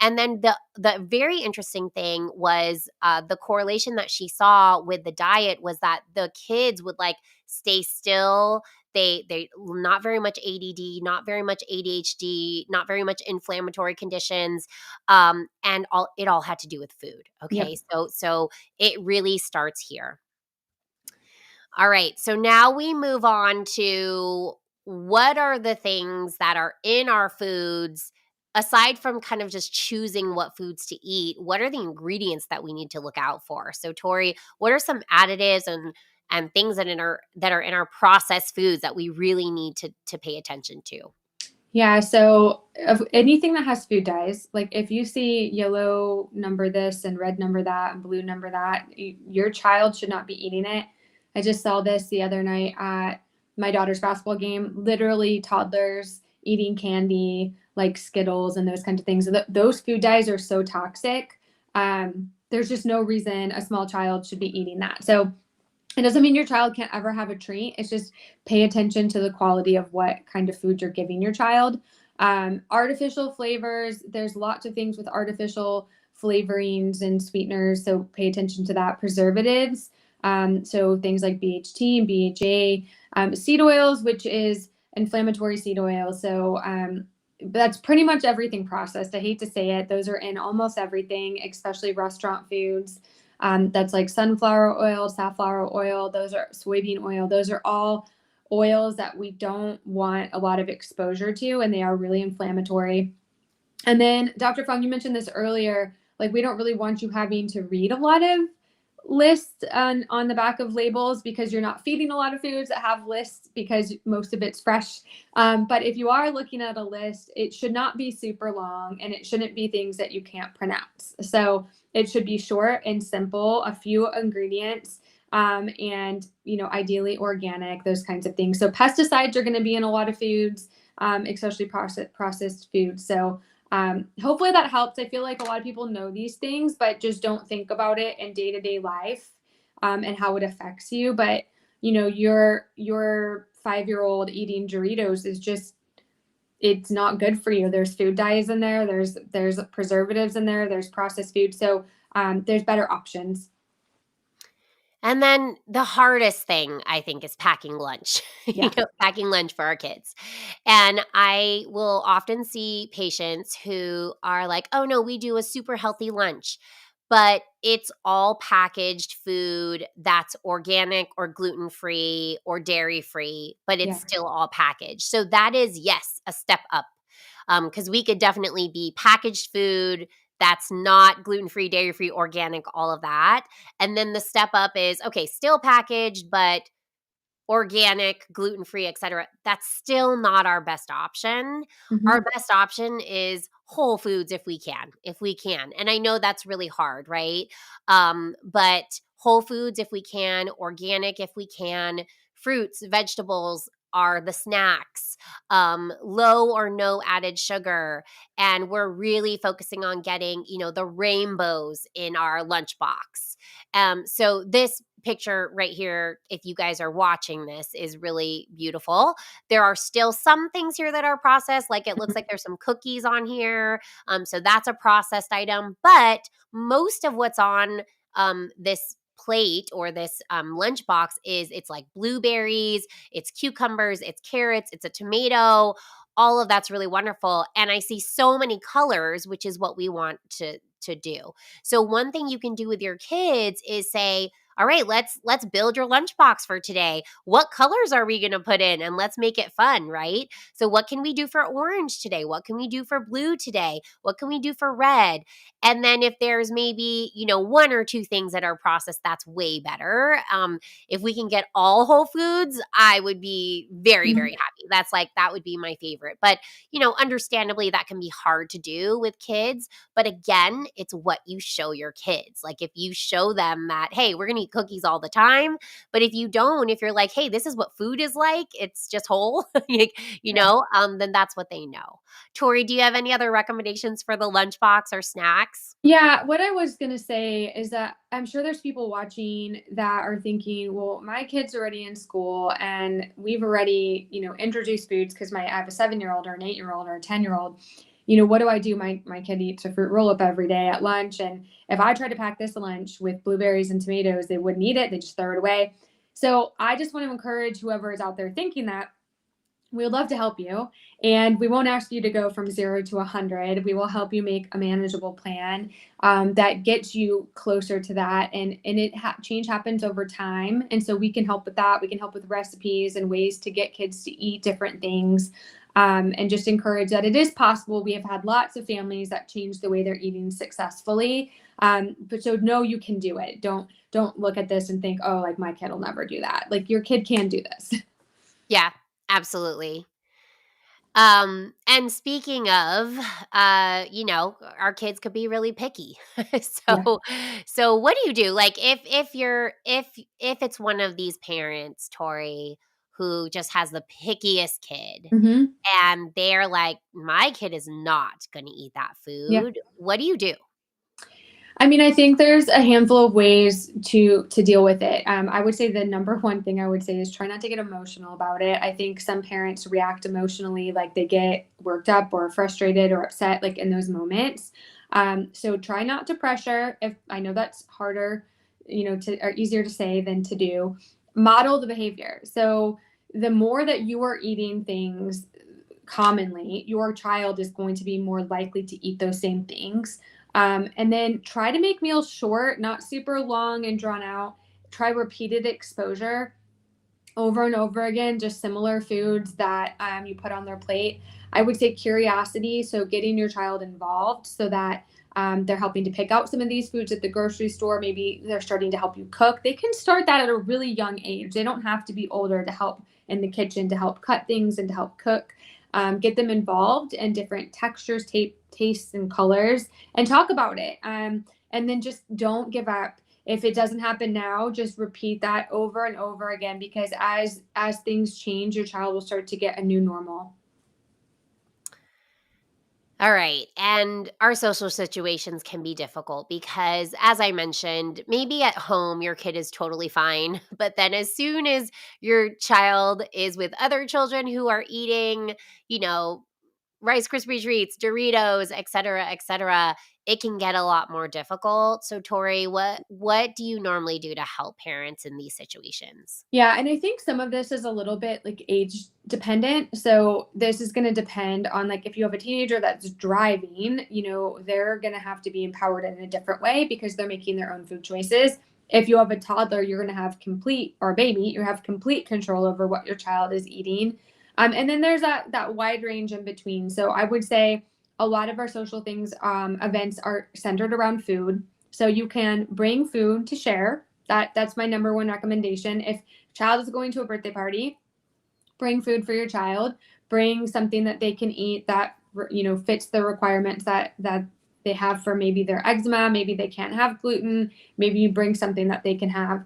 And then the very interesting thing was, the correlation that she saw with the diet was that the kids would, like, stay still. They not very much ADD, not very much ADHD, not very much inflammatory conditions, and it all had to do with food. Okay, Yep. so it really starts here. All right. So now we move on to, what are the things that are in our foods, aside from kind of just choosing what foods to eat? What are the ingredients that we need to look out for? So, Tori, what are some additives and things that are in our processed foods that we really need to pay attention to? Yeah, so of anything that has food dyes, like if you see yellow number this and red number that and blue number that, your child should not be eating it. I just saw this the other night at my daughter's basketball game. Literally, toddlers eating candy like Skittles and those kinds of things. Those food dyes are so toxic. There's just no reason a small child should be eating that. So it doesn't mean your child can't ever have a treat. It's just pay attention to the quality of what kind of food you're giving your child. Artificial flavors, there's lots of things with artificial flavorings and sweeteners, so pay attention to that. Preservatives, so things like BHT and BHA, seed oils, which is inflammatory seed oil. So that's pretty much everything processed. I hate to say it, those are in almost everything, especially restaurant foods. That's like sunflower oil, safflower oil, those are soybean oil. Those are all oils that we don't want a lot of exposure to, and they are really inflammatory. And then, Dr. Fung, you mentioned this earlier, like we don't really want you having to read a lot of lists on the back of labels, because you're not feeding a lot of foods that have lists, because most of it's fresh. But if you are looking at a list, it should not be super long, and it shouldn't be things that you can't pronounce. So it should be short and simple, a few ingredients, and ideally organic, those kinds of things. So pesticides are going to be in a lot of foods, especially processed foods. So hopefully that helps. I feel like a lot of people know these things, but just don't think about it in day-to-day life, and how it affects you. But your 5-year-old eating Doritos is just, it's not good for you. There's food dyes in there. There's preservatives in there. There's processed food. So there's better options. And then the hardest thing, I think, is packing lunch, Yeah. packing lunch for our kids. And I will often see patients who are like, oh, no, we do a super healthy lunch, but it's all packaged food that's organic or gluten free or dairy free, but it's Yeah. still all packaged. So that is, yes, a step up, because we could definitely be packaged food that's not gluten free, dairy free, organic, all of that. And then the step up is, okay, still packaged, but organic, gluten free, etc. That's still not our best option. Our Mhm. best option is whole foods if we can, And I know that's really hard, right? But whole foods if we can, organic if we can, fruits, vegetables, are the snacks, low or no added sugar, and we're really focusing on getting, the rainbows in our lunchbox. So this picture right here, if you guys are watching this, is really beautiful. There are still some things here that are processed, like it looks like there's some cookies on here. So that's a processed item, but most of what's on this plate or this lunchbox is it's like blueberries, it's cucumbers, it's carrots, it's a tomato. All of that's really wonderful, and I see so many colors, which is what we want to do. So one thing you can do with your kids is say, all right, let's build your lunchbox for today. What colors are we going to put in, and let's make it fun, right? So what can we do for orange today? What can we do for blue today? What can we do for red? And then if there's maybe, one or two things that are processed, that's way better. If we can get all whole foods, I would be very, very Mhm. happy. That would be my favorite. But, understandably, that can be hard to do with kids. But again, it's what you show your kids. Like if you show them that, hey, we're going to eat cookies all the time. But if you don't, if you're like, hey, this is what food is like, it's just whole, then that's what they know. Tori, do you have any other recommendations for the lunchbox or snacks? Yeah, what I was gonna say is that I'm sure there's people watching that are thinking, well, my kid's already in school and we've already, introduced foods because I have a 7-year-old or an 8-year-old or a 10-year-old. What do I do? My kid eats a fruit roll up every day at lunch. And if I try to pack this lunch with blueberries and tomatoes, they wouldn't eat it, they just throw it away. So I just want to encourage whoever is out there thinking that we would love to help you, and we won't ask you to go from 0 to 100. We will help you make a manageable plan that gets you closer to that. And change happens over time, and so we can help with that. We can help with recipes and ways to get kids to eat different things, and just encourage that it is possible. We have had lots of families that change the way they're eating successfully. But so no, you can do it. Don't look at this and think, oh, like my kid will never do that. Like your kid can do this. Yeah, absolutely. And speaking of, our kids could be really picky. Yeah. so so what do you do? Like if it's one of these parents, Tori, who just has the pickiest kid Hmm. and they're like, my kid is not gonna eat that Yeah. food. What do you do? I mean, I think there's a handful of ways to deal with it. I would say the number one thing I would say is try not to get emotional about it. I think some parents react emotionally, like they get worked up or frustrated or upset, like in those moments. So try not to pressure. If I know that's harder, to or easier to say than to do. Model the behavior. So the more that you are eating things commonly, your child is going to be more likely to eat those same things. And then try to make meals short, not super long and drawn out. Try repeated exposure over and over again, just similar foods that you put on their plate. I would say curiosity, so getting your child involved so that they're helping to pick out some of these foods at the grocery store. Maybe they're starting to help you cook. They can start that at a really young age. They don't have to be older to help in the kitchen, to help cut things and to help cook. Get them involved in different textures, tastes, and colors, and talk about it. And then just don't give up. If it doesn't happen now, just repeat that over and over again, because as things change, your child will start to get a new normal. All right. And our social situations can be difficult because, as I mentioned, maybe at home your kid is totally fine. But then, as soon as your child is with other children who are eating, you know, Rice Krispie treats, Doritos, et cetera, it can get a lot more difficult. So, Tori, what do you normally do to help parents in these situations? Yeah, and I think some of this is a little bit like age dependent. So this is going to depend on, like, if you have a teenager that's driving, they're going to have to be empowered in a different way because they're making their own food choices. If you have a toddler, you're going to have complete, or a baby, you have complete control over what your child is eating. And then there's that wide range in between. So I would say a lot of our social things, events are centered around food. So you can bring food to share. That's my number one recommendation. If child is going to a birthday party, bring food for your child. Bring something that they can eat that fits the requirements that they have for maybe their eczema. Maybe they can't have gluten. Maybe you bring something that they can have.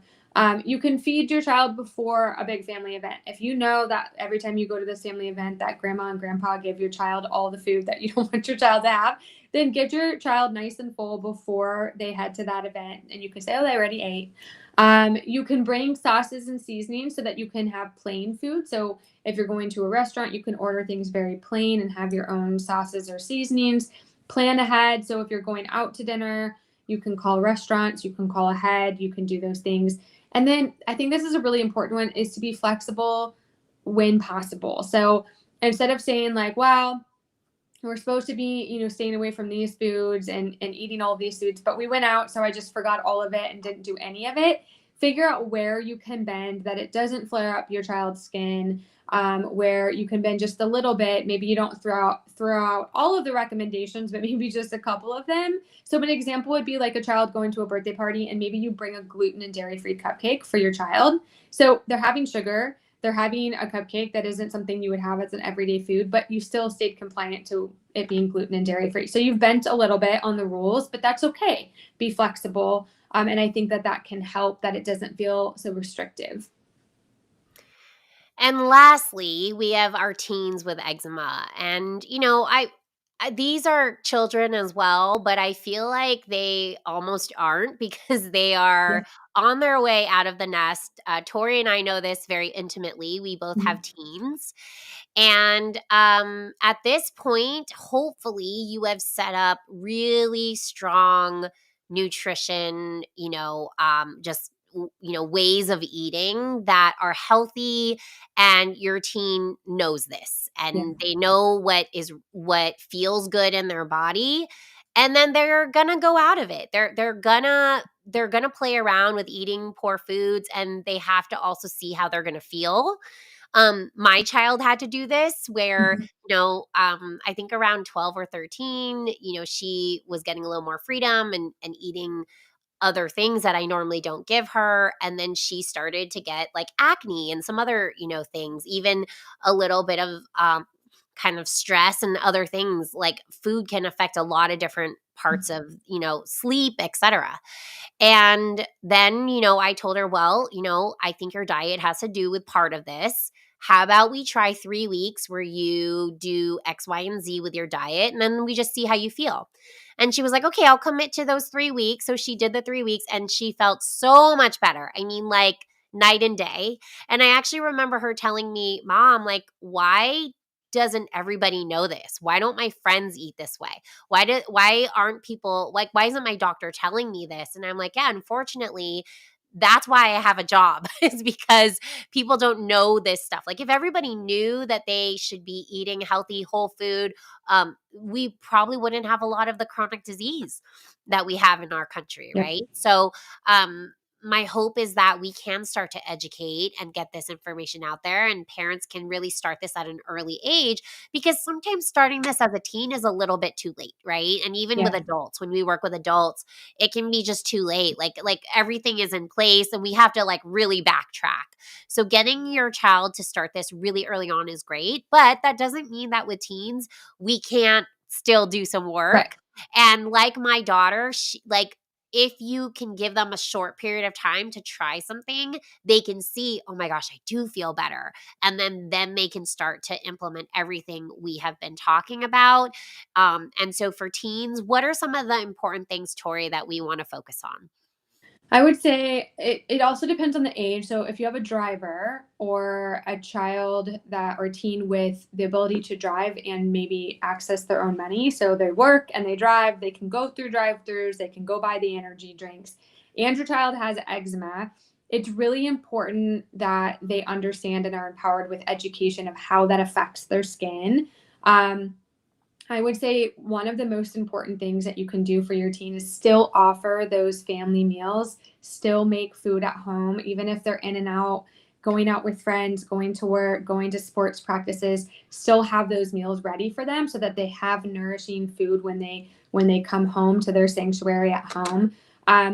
You can feed your child before a big family event. If you know that every time you go to this family event that grandma and grandpa give your child all the food that you don't want your child to have, then get your child nice and full before they head to that event. And you can say, oh, they already ate. You can bring sauces and seasonings so that you can have plain food. So if you're going to a restaurant, you can order things very plain and have your own sauces or seasonings. Plan ahead. So if you're going out to dinner, you can call restaurants, you can call ahead, you can do those things. And then I think this is a really important one, is to be flexible when possible. So instead of saying like, well, we're supposed to be, staying away from these foods and eating all of these foods, but we went out, so I just forgot all of it and didn't do any of it. Figure out where you can bend that it doesn't flare up your child's skin, where you can bend just a little bit. Maybe you don't throw out all of the recommendations, but maybe just a couple of them. So an example would be like a child going to a birthday party, and maybe you bring a gluten and dairy-free cupcake for your child. So they're having sugar, they're having a cupcake that isn't something you would have as an everyday food, but you still stayed compliant to it being gluten and dairy free. So you've bent a little bit on the rules, but that's okay. Be flexible. And I think that that can help, that it doesn't feel so restrictive. And lastly, we have our teens with eczema. And, these are children as well, but I feel like they almost aren't because they Yeah. are on their way out of the nest. Tori and I know this very intimately. We both have Mhm. teens. And at this point, hopefully, you have set up really strong nutrition, ways of eating that are healthy, and your teen knows this Yeah. and they know what feels good in their body, and then they're gonna go out of it. They're gonna play around with eating poor foods, and they have to also see how they're gonna feel. My child had to do this where, Mhm. I think around 12 or 13, she was getting a little more freedom and eating other things that I normally don't give her. And then she started to get like acne and some other, things, even a little bit of kind of stress and other things. Like food can affect a lot of different parts of, sleep, etc. And then, I told her, well, I think your diet has to do with part of this. How about we try 3 weeks where you do X, Y, and Z with your diet, and then we just see how you feel. And she was like, okay, I'll commit to those 3 weeks. So she did the 3 weeks and she felt so much better. I mean, like night and day. And I actually remember her telling me, Mom, like, why doesn't everybody know this? Why don't my friends eat this way? Why aren't people like, why isn't my doctor telling me this? And I'm like, yeah, unfortunately, that's why I have a job is because people don't know this stuff. Like if everybody knew that they should be eating healthy whole food, we probably wouldn't have a lot of the chronic disease that we have in our country, Yep. right? So my hope is that we can start to educate and get this information out there, and parents can really start this at an early age, because sometimes starting this as a teen is a little bit too late, right? And even with Yeah. adults, when we work with adults, it can be just too late. Like everything is in place and we have to like really backtrack. So getting your child to start this really early on is great, but that doesn't mean that with teens we can't still do some Right. work. And like my daughter, if you can give them a short period of time to try something, they can see, oh my gosh, I do feel better. And then they can start to implement everything we have been talking about. And so for teens, what are some of the important things, Tori, that we want to focus on? I would say it also depends on the age. So if you have a driver or a child that or teen with the ability to drive and maybe access their own money, so they work and they drive, they can go through drive-throughs, they can go buy the energy drinks, and your child has eczema, it's really important that they understand and are empowered with education of how that affects their skin. Um, I would say one of the most important things that you can do for your teen is still offer those family meals, still make food at home, even if they're in and out, going out with friends, going to work, going to sports practices, still have those meals ready for them so that they have nourishing food when they come home to their sanctuary at home.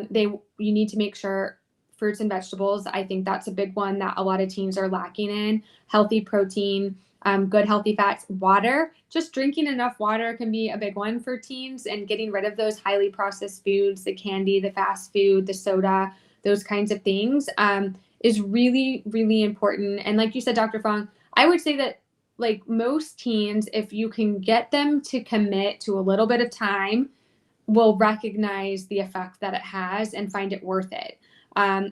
They You need to make sure fruits and vegetables. I think that's a big one that a lot of teens are lacking in. Healthy protein, good healthy fats, water. Just drinking enough water can be a big one for teens, and getting rid of those highly processed foods, the candy, the fast food, the soda. those kinds of things, is really, really important. And like you said, Dr. Fong, I would say that like most teens, if you can get them to commit to a little bit of time, will recognize the effect that it has and find it worth it.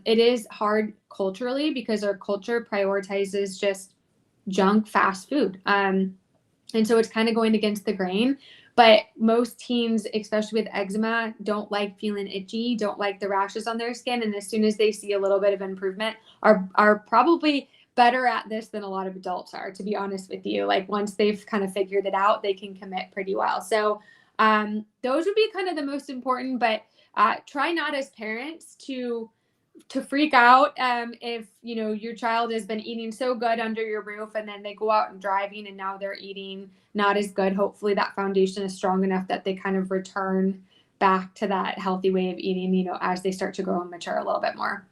It is hard culturally because our culture prioritizes just junk fast food. And so it's kind of going against the grain. But most teens, especially with eczema, don't like feeling itchy, don't like the rashes on their skin. And as soon as they see a little bit of improvement, are probably better at this than a lot of adults are, to be honest with you. Like once they've kind of figured it out, they can commit pretty well. So those would be kind of the most important, but try not as parents to freak out if you know your child has been eating so good under your roof and then they go out and driving and now they're eating not as good. Hopefully that foundation is strong enough that they kind of return back to that healthy way of eating, you know, as they start to grow and mature a little bit more.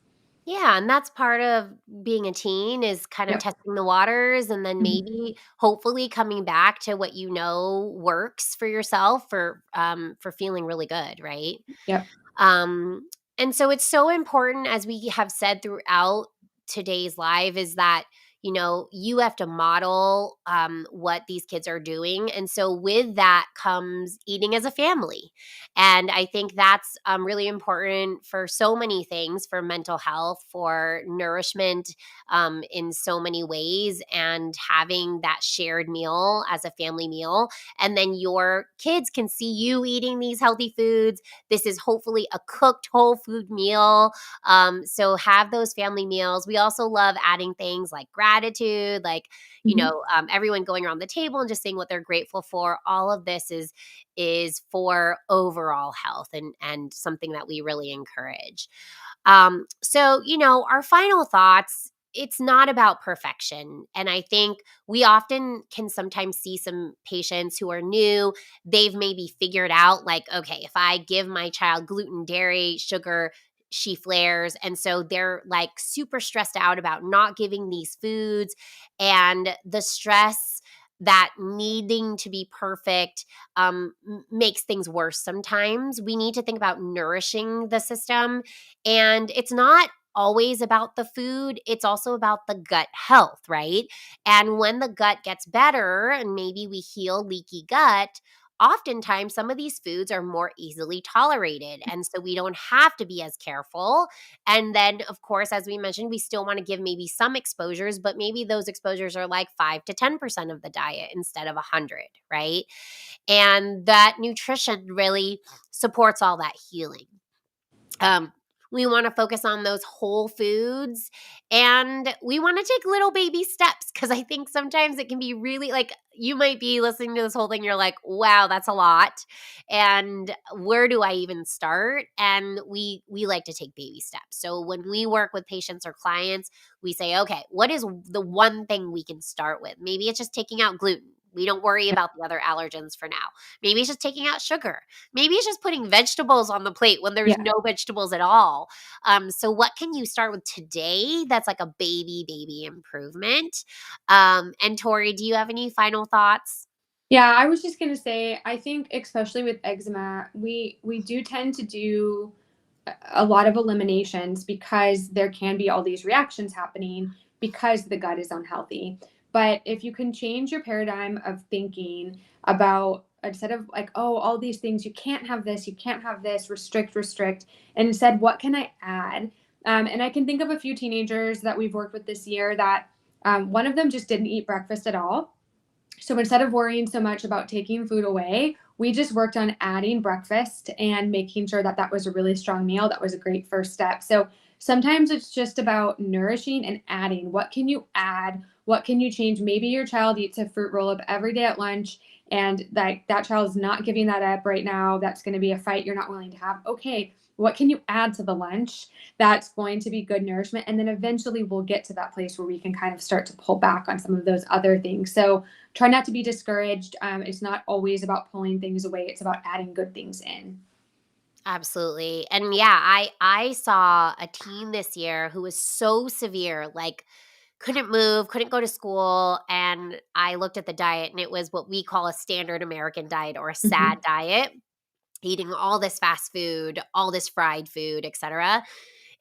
Yeah, and that's part of being a teen is kind of Yep. testing the waters and then Mhm. maybe hopefully coming back to what you know works for yourself for feeling really good, right? Yep. Um, and so it's so important, as we have said throughout today's live, is that, you know, you have to model what these kids are doing. And so with that comes eating as a family. And I think that's really important for so many things, for mental health, for nourishment in so many ways, and having that shared meal as a family meal. And then your kids can see you eating these healthy foods. This is hopefully a cooked whole food meal. So have those family meals. We also love adding things like gratitude, like, you Mhm. know, everyone going around the table and just saying what they're grateful for. All of this is for overall health and something that we really encourage. So, you know, our final thoughts, it's not about perfection. And I think we often can sometimes see some patients who are new, they've maybe figured out, like, okay, if I give my child gluten, dairy, sugar, she flares. And so they're like super stressed out about not giving these foods, and the stress that needing to be perfect makes things worse sometimes. We need to think about nourishing the system, and it's not always about the food, it's also about the gut health, right? And when the gut gets better and maybe we heal leaky gut, oftentimes some of these foods are more easily tolerated. And so we don't have to be as careful. And then, of course, as we mentioned, we still want to give maybe some exposures, but maybe those exposures are like 5 to 10% of the diet instead of 100, right? And that nutrition really supports all that healing. Um, we want to focus on those whole foods, and we want to take little baby steps, because I think sometimes it can be really like you might be listening to this whole thing. You're like, wow, that's a lot. And where do I even start? And we like to take baby steps. So when we work with patients or clients, we say, okay, what is the one thing we can start with? Maybe it's just taking out gluten. We don't worry Yep. about the other allergens for now. Maybe it's just taking out sugar. Maybe it's just putting vegetables on the plate when there's Yeah. no vegetables at all. So what can you start with today that's like a baby improvement? And Tori, do you have any final thoughts? Yeah, I was just gonna say, I think especially with eczema, we do tend to do a lot of eliminations because there can be all these reactions happening because the gut is unhealthy. But if you can change your paradigm of thinking about instead of like, oh, all these things, you can't have this, you can't have this, restrict, restrict, and instead, what can I add? And I can think of a few teenagers that we've worked with this year that one of them just didn't eat breakfast at all, so instead of worrying so much about taking food away, we just worked on adding breakfast and making sure that that was a really strong meal. That was a great first step. So sometimes it's just about nourishing and adding. What can you add? What can you change? Maybe your child eats a fruit roll up every day at lunch and that child is not giving that up right now. That's going to be a fight you're not willing to have. Okay, what can you add to the lunch that's going to be good nourishment? And then eventually we'll get to that place where we can kind of start to pull back on some of those other things. So try not to be discouraged. It's not always about pulling things away. It's about adding good things in. Absolutely. And yeah, I saw a teen this year who was so severe, like couldn't move, couldn't go to school, and I looked at the diet and it was what we call a standard American diet or a Mhm. SAD diet, eating all this fast food, all this fried food, etc.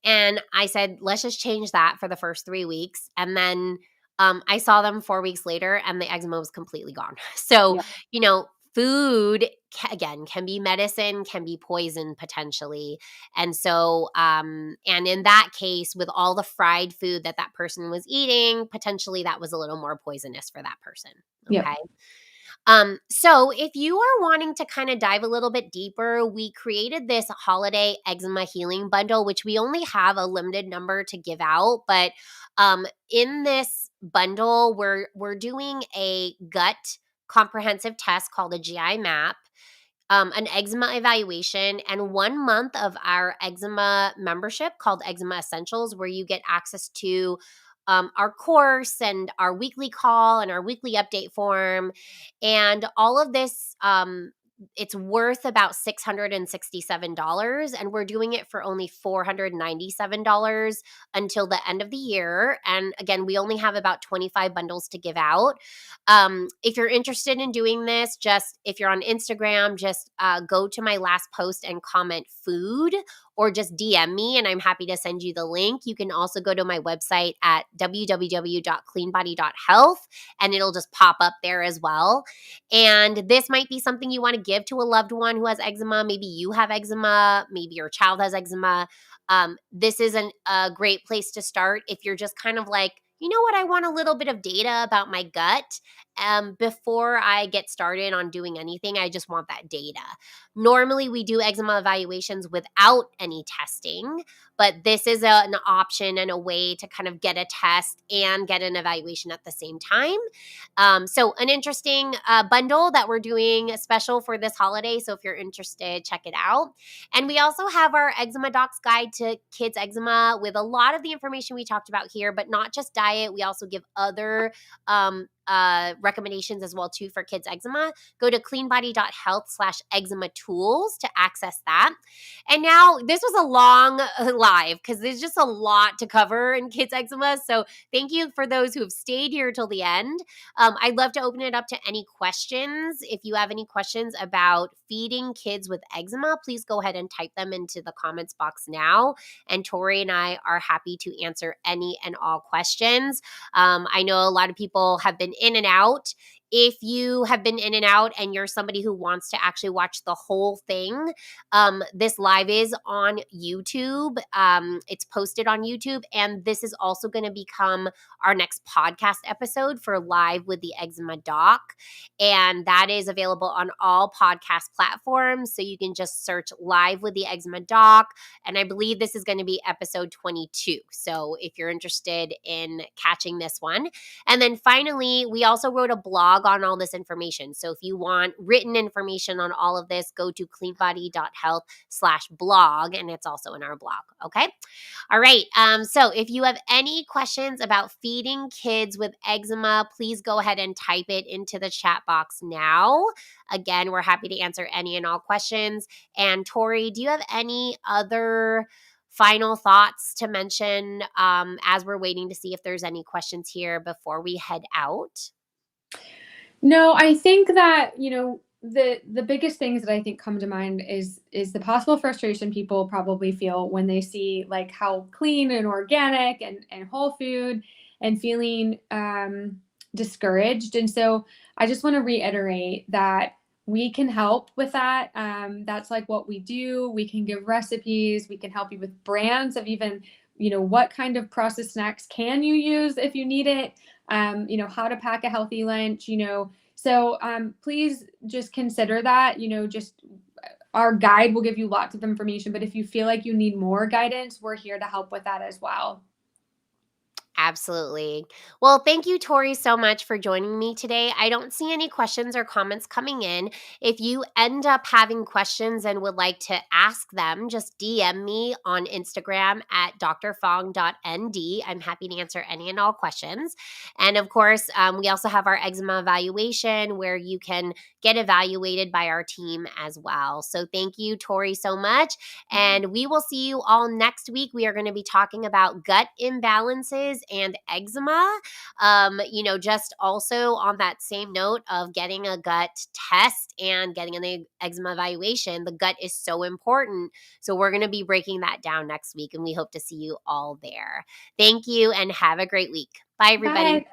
And I said, let's just change that for the first 3 weeks. And then I saw them 4 weeks later and the eczema was completely gone. So, Yeah. food, again, can be medicine, can be poison potentially. And so, and in that case, with all the fried food that that person was eating, potentially that was a little more poisonous for that person. Yep. Okay. So if you are wanting to kind of dive a little bit deeper, we created this holiday eczema healing bundle, which we only have a limited number to give out. But in this bundle, we're doing a gut comprehensive test called a GI map, an eczema evaluation, and 1 month of our eczema membership called Eczema Essentials, where you get access to our course and our weekly call and our weekly update form. And all of this, it's worth about $667. And we're doing it for only $497 until the end of the year. And again, we only have about 25 bundles to give out. If you're interested in doing this, just if you're on Instagram, just go to my last post and comment food, or just DM me and I'm happy to send you the link. You can also go to my website at www.cleanbody.health and it'll just pop up there as well. And this might be something you want to give to a loved one who has eczema. Maybe you have eczema, maybe your child has eczema. This is a great place to start if you're just kind of like, you know what, I want a little bit of data about my gut. Before I get started on doing anything, I just want that data. Normally, we do eczema evaluations without any testing, but this is an option and a way to kind of get a test and get an evaluation at the same time. So, an interesting bundle that we're doing special for this holiday. So, if you're interested, check it out. And we also have our Eczema Docs Guide to Kids Eczema with a lot of the information we talked about here, but not just diet. We also give other recommendations as well too for kids eczema. Go to cleanbody.health/eczema tools to access that. And now this was a long live because there's just a lot to cover in kids eczema. So thank you for those who have stayed here till the end. I'd love to open it up to any questions. If you have any questions about feeding kids with eczema, please go ahead and type them into the comments box now. And Tori and I are happy to answer any and all questions. I know a lot of people have been in and out. If you have been in and out and you're somebody who wants to actually watch the whole thing, this live is on YouTube. It's posted on YouTube. And this is also going to become our next podcast episode for Live with the Eczema Doc. And that is available on all podcast platforms. So you can just search Live with the Eczema Doc. And I believe this is going to be episode 22. So if you're interested in catching this one. And then finally, we also wrote a blog on all this information. So if you want written information on all of this, go to cleanbody.health/blog, and it's also in our blog. Okay. All right. So if you have any questions about feeding kids with eczema, please go ahead and type it into the chat box now. Again, we're happy to answer any and all questions. And Tori, do you have any other final thoughts to mention as we're waiting to see if there's any questions here before we head out? No, I think that, the biggest things that I think come to mind is the possible frustration people probably feel when they see like how clean and organic and whole food, and feeling discouraged. And so I just want to reiterate that we can help with that. That's like what we do. We can give recipes. We can help you with brands of even, what kind of processed snacks can you use if you need it. How to pack a healthy lunch. So please just consider that. Just our guide will give you lots of information, but if you feel like you need more guidance, we're here to help with that as well. Absolutely. Well, thank you, Tori, so much for joining me today. I don't see any questions or comments coming in. If you end up having questions and would like to ask them, just DM me on Instagram at drfong.nd. I'm happy to answer any and all questions. And of course, we also have our eczema evaluation where you can get evaluated by our team as well. So thank you, Tori, so much. And we will see you all next week. We are going to be talking about gut imbalances and eczema. Just also on that same note of getting a gut test and getting an eczema evaluation, the gut is so important. So we're going to be breaking that down next week, and we hope to see you all there. Thank you and have a great week. Bye, everybody. Bye.